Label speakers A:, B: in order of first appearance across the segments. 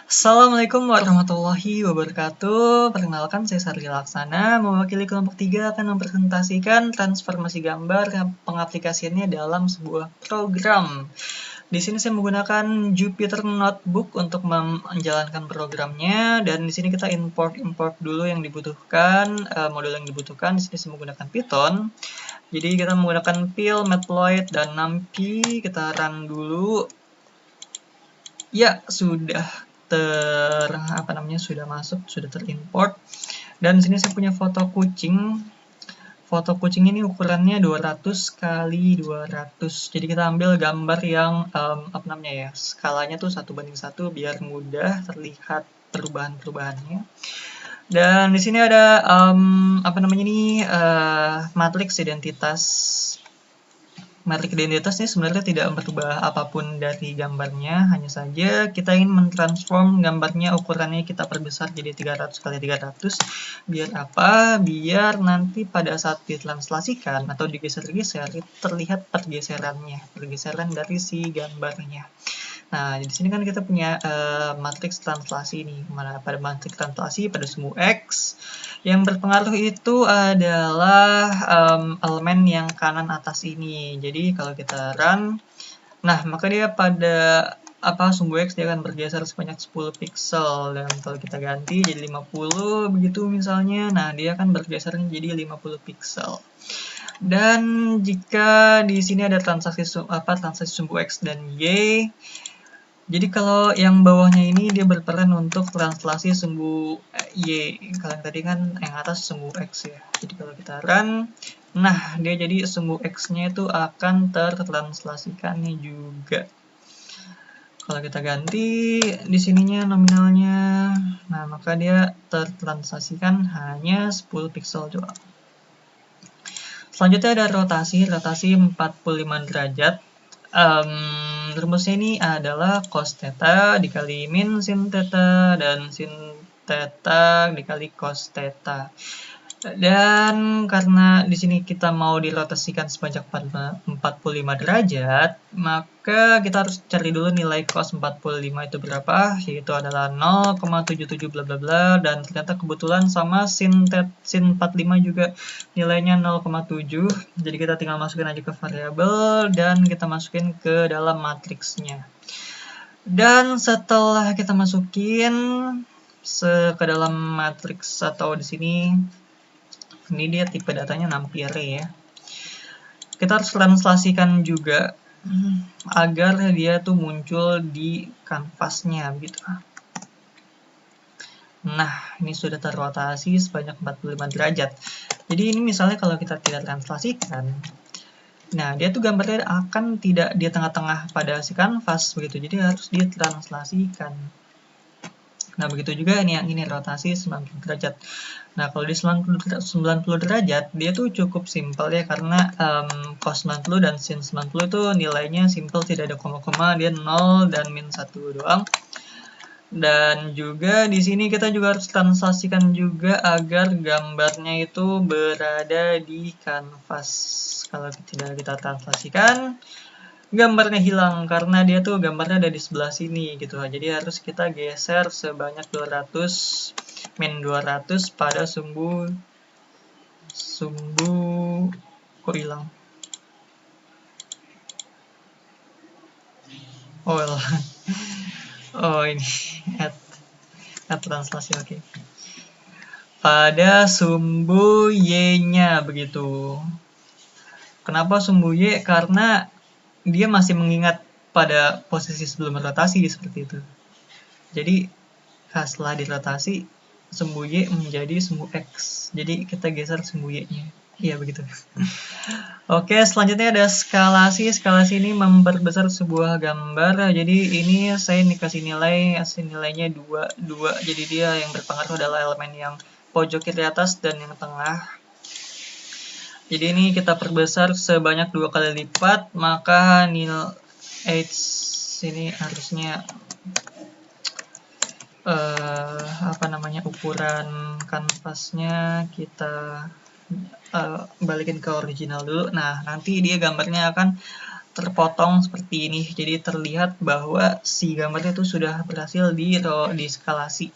A: Assalamualaikum warahmatullahi wabarakatuh. Perkenalkan, saya Sarli Laksana, mewakili kelompok 3 akan mempresentasikan transformasi gambar pengaplikasiannya dalam sebuah program. Di sini saya menggunakan Jupyter Notebook untuk menjalankan programnya, dan di sini kita import dulu yang dibutuhkan, modul yang dibutuhkan. Di sini saya menggunakan Python. Jadi kita menggunakan pil, matplotlib, dan numpy. Kita run dulu. Ya, sudah sudah masuk, sudah terimport. Dan di sini saya punya foto kucing. Foto kucing ini ukurannya 200 kali 200. Jadi kita ambil gambar yang skalanya tuh 1:1 biar mudah terlihat perubahan-perubahannya. Dan di sini ada matriks identitas. Matriks identitas ini sebenarnya tidak merubah apapun dari gambarnya, hanya saja kita ingin mentransform gambarnya, ukurannya kita perbesar jadi 300 kali 300. Biar apa? Biar nanti pada saat ditranslasikan atau digeser-geser terlihat pergeseran dari si gambarnya. Nah, di sini kan kita punya matriks translasi nih. Pada matriks translasi pada sumbu X, yang berpengaruh itu adalah elemen yang kanan atas ini. Jadi kalau kita run, nah maka dia pada sumbu X dia akan bergeser sebanyak 10 pixel, dan kalau kita ganti jadi 50 begitu misalnya, nah dia akan bergeser jadi 50 pixel. Dan jika di sini ada transaksi sumbu X dan Y, jadi kalau yang bawahnya ini dia berperan untuk translasi sumbu Y. Kalau yang tadi kan yang atas sumbu X ya. Jadi kalau kita run, nah dia jadi sumbu X-nya itu akan tertranslasikan nih juga. Kalau kita ganti di sininya nominalnya, nah maka dia tertranslasikan hanya 10 pixel doang. Selanjutnya ada rotasi 45 derajat. Rumusnya ini adalah cos theta dikali min sin theta dan sin theta dikali cos theta. Dan karena di sini kita mau dirotasikan sebanyak 45 derajat, maka kita harus cari dulu nilai cos 45 itu berapa, yaitu adalah 0,77 bla bla bla, dan ternyata kebetulan sama sin 45 juga nilainya 0,7. Jadi kita tinggal masukin aja ke variabel dan kita masukin ke dalam matriksnya. Dan setelah kita masukin ke dalam matriks atau di sini, ini dia tipe datanya numpy array ya. Kita harus translasikan juga agar dia tuh muncul di kanvasnya begitu. Nah, ini sudah terrotasi sebanyak 45 derajat. Jadi ini misalnya kalau kita tidak translasikan, nah dia tuh gambarnya akan tidak di tengah-tengah pada si kanvas begitu. Jadi harus ditranslasikan. Nah, begitu juga ini yang ini rotasi 90 derajat. Nah, kalau di 90 derajat, dia tuh cukup simpel ya, karena cos 90 dan sin 90 itu nilainya simpel, tidak ada koma-koma, dia 0 dan min 1 doang. Dan juga di sini kita juga harus translasikan juga agar gambarnya itu berada di kanvas. Kalau tidak kita translasikan, gambarnya hilang karena dia tuh gambarnya ada di sebelah sini gitu. Jadi harus kita geser sebanyak 200 min 200 pada sumbu kok hilang. Oh ini add translasi, oke. Pada sumbu Y-nya begitu. Kenapa sumbu Y? Karena dia masih mengingat pada posisi sebelum rotasi seperti itu. Jadi setelah dirotasi, sumbu Y menjadi sumbu X. Jadi kita geser sumbu Y-nya. Iya begitu. Oke, selanjutnya ada skalasi. Skalasi ini memperbesar sebuah gambar. Jadi ini saya dikasih nilainya 2. Jadi dia yang berpengaruh adalah elemen yang pojok kiri atas dan yang tengah. Jadi ini kita perbesar sebanyak 2 kali lipat, maka nilai H ini harusnya ukuran kanvasnya kita balikin ke original dulu. Nah, nanti dia gambarnya akan terpotong seperti ini. Jadi terlihat bahwa si gambarnya itu sudah berhasil diskalasi,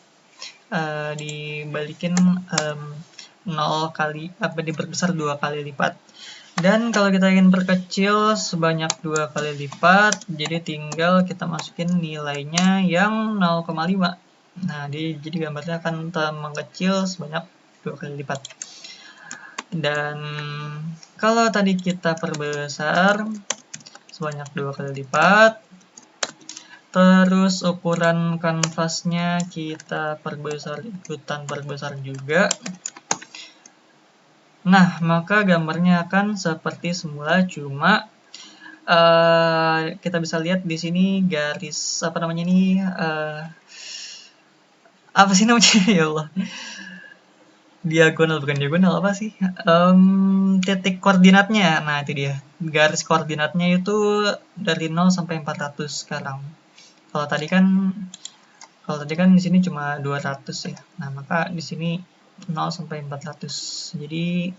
A: dibalikin 0 kali, diperbesar 2 kali lipat. Dan kalau kita ingin perkecil sebanyak 2 kali lipat, jadi tinggal kita masukin nilainya yang 0,5. Nah, jadi gambarnya akan mengecil sebanyak 2 kali lipat. Dan kalau tadi kita perbesar sebanyak 2 kali lipat, terus ukuran kanvasnya kita ikutan perbesar juga. Nah, maka gambarnya akan seperti semula, cuma kita bisa lihat di sini garis apa namanya ini, apa sih namanya ya Allah, diagonal, bukan diagonal, apa sih, titik koordinatnya. Nah, itu dia, garis koordinatnya itu dari 0 sampai 400 sekarang. Kalau tadi kan di sini cuma 200 ya. Nah, maka di sini 0 sampai 400. Jadi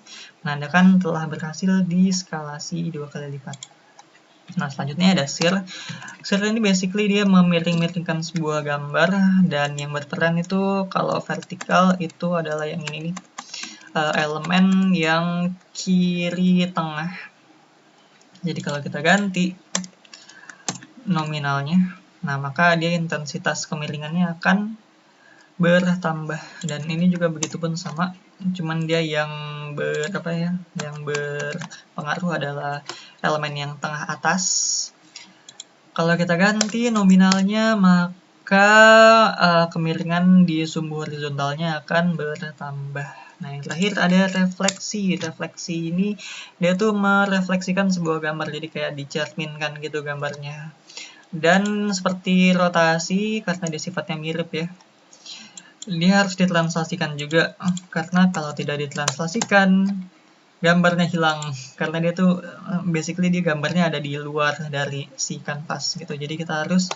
A: menandakan telah berhasil diskalasi 2 kali lipat. Nah, selanjutnya ada Sear. Sear ini basically dia memiring-miringkan sebuah gambar, dan yang berperan itu kalau vertikal itu adalah yang ini nih, elemen yang kiri tengah. Jadi kalau kita ganti nominalnya, nah maka dia intensitas kemiringannya akan bertambah, dan ini juga begitu pun sama, cuman dia yang berpengaruh adalah elemen yang tengah atas. Kalau kita ganti nominalnya, maka kemiringan di sumbu horizontalnya akan bertambah. Nah, yang terakhir ada refleksi. Refleksi ini dia tuh merefleksikan sebuah gambar, jadi kayak dicerminkan gitu gambarnya. Dan seperti rotasi, karena dia sifatnya mirip ya, dia harus ditranslasikan juga, karena kalau tidak ditranslasikan gambarnya hilang, karena dia tuh basically dia gambarnya ada di luar dari si kanvas gitu. Jadi kita harus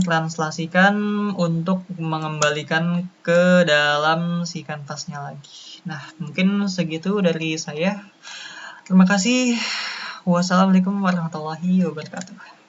A: translasikan untuk mengembalikan ke dalam si kanvasnya lagi. Nah, mungkin segitu dari saya. Terima kasih. Wassalamualaikum warahmatullahi wabarakatuh.